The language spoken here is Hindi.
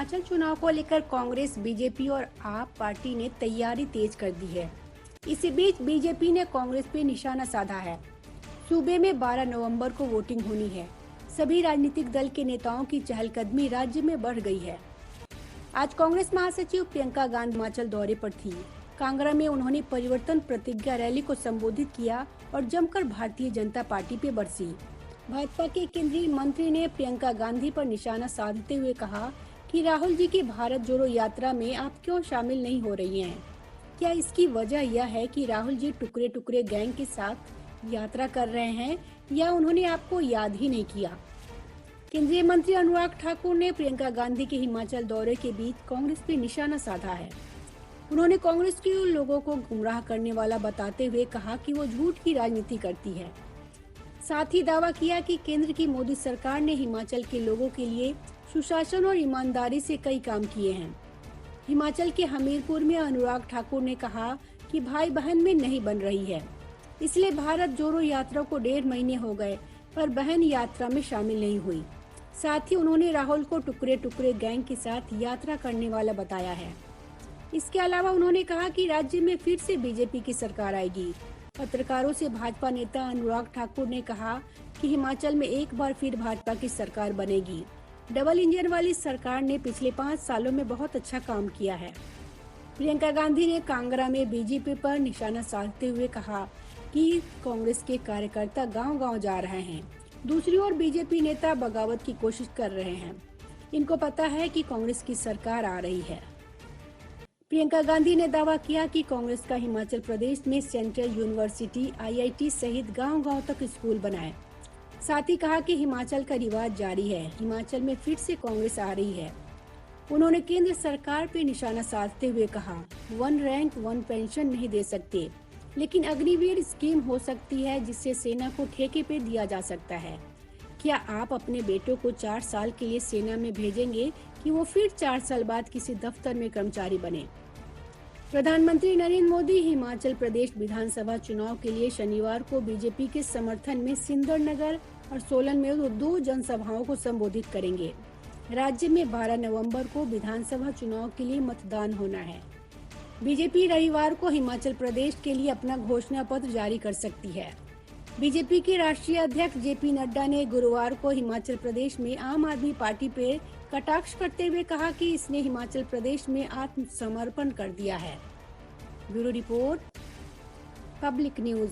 हिमाचल चुनाव को लेकर कांग्रेस, बीजेपी और आप पार्टी ने तैयारी तेज कर दी है। इसी बीच बीजेपी ने कांग्रेस पे निशाना साधा है। सूबे में 12 नवंबर को वोटिंग होनी है। सभी राजनीतिक दल के नेताओं की चहलकदमी राज्य में बढ़ गई है। आज कांग्रेस महासचिव प्रियंका गांधी हिमाचल दौरे पर थी। कांगड़ा में उन्होंने परिवर्तन प्रतिज्ञा रैली को संबोधित किया और जमकर भारतीय जनता पार्टी पे बरसी। भाजपा के केंद्रीय मंत्री ने प्रियंका गांधी पर निशाना साधते हुए कहा कि राहुल जी की भारत जोड़ो यात्रा में आप क्यों शामिल नहीं हो रही हैं? क्या इसकी वजह यह है कि राहुल जी टुकड़े टुकड़े गैंग के साथ यात्रा कर रहे हैं या उन्होंने आपको याद ही नहीं किया? केंद्रीय मंत्री अनुराग ठाकुर ने प्रियंका गांधी के हिमाचल दौरे के बीच कांग्रेस पे निशाना साधा है। उन्होंने कांग्रेस के लोगों को गुमराह करने वाला बताते हुए कहा कि वो झूठ की राजनीति करती है। साथ ही दावा किया कि केंद्र की मोदी सरकार ने हिमाचल के लोगों के लिए सुशासन और ईमानदारी से कई काम किए हैं। हिमाचल के हमीरपुर में अनुराग ठाकुर ने कहा कि भाई बहन में नहीं बन रही है, इसलिए भारत जोड़ो यात्रा को 1.5 महीने हो गए पर बहन यात्रा में शामिल नहीं हुई। साथ ही उन्होंने राहुल को टुकड़े टुकड़े गैंग के साथ यात्रा करने वाला बताया है। इसके अलावा उन्होंने कहा कि राज्य में फिर से बीजेपी की सरकार आएगी। पत्रकारों से भाजपा नेता अनुराग ठाकुर ने कहा कि हिमाचल में एक बार फिर भाजपा की सरकार बनेगी। डबल इंजन वाली सरकार ने पिछले 5 सालों में बहुत अच्छा काम किया है। प्रियंका गांधी ने कांगड़ा में बीजेपी पर निशाना साधते हुए कहा कि कांग्रेस के कार्यकर्ता गांव-गांव जा रहे हैं। दूसरी ओर बीजेपी नेता बगावत की कोशिश कर रहे हैं। इनको पता है कि कांग्रेस की सरकार आ रही है। प्रियंका गांधी ने दावा किया कि कांग्रेस का हिमाचल प्रदेश में सेंट्रल यूनिवर्सिटी, आईआईटी सहित गांव-गांव तक स्कूल बनाए। साथ ही कहा कि हिमाचल का रिवाज जारी है। हिमाचल में फिर से कांग्रेस आ रही है। उन्होंने केंद्र सरकार पे निशाना साधते हुए कहा, 1 रैंक 1 पेंशन नहीं दे सकते, लेकिन अग्निवीर स्कीम हो सकती है जिससे सेना को ठेके पे दिया जा सकता है। क्या आप अपने बेटों को 4 साल के लिए सेना में भेजेंगे कि वो फिर 4 साल बाद किसी दफ्तर में कर्मचारी बने? प्रधानमंत्री नरेंद्र मोदी हिमाचल प्रदेश विधानसभा चुनाव के लिए शनिवार को बीजेपी के समर्थन में सिंदरनगर और सोलन में 2 जनसभाओं को संबोधित करेंगे। राज्य में 12 नवंबर को विधानसभा चुनाव के लिए मतदान होना है। बीजेपी रविवार को हिमाचल प्रदेश के लिए अपना घोषणा पत्र जारी कर सकती है। बीजेपी के राष्ट्रीय अध्यक्ष जेपी नड्डा ने गुरुवार को हिमाचल प्रदेश में आम आदमी पार्टी पर कटाक्ष करते हुए कहा कि इसने हिमाचल प्रदेश में आत्मसमर्पण कर दिया है। Bureau report, public news.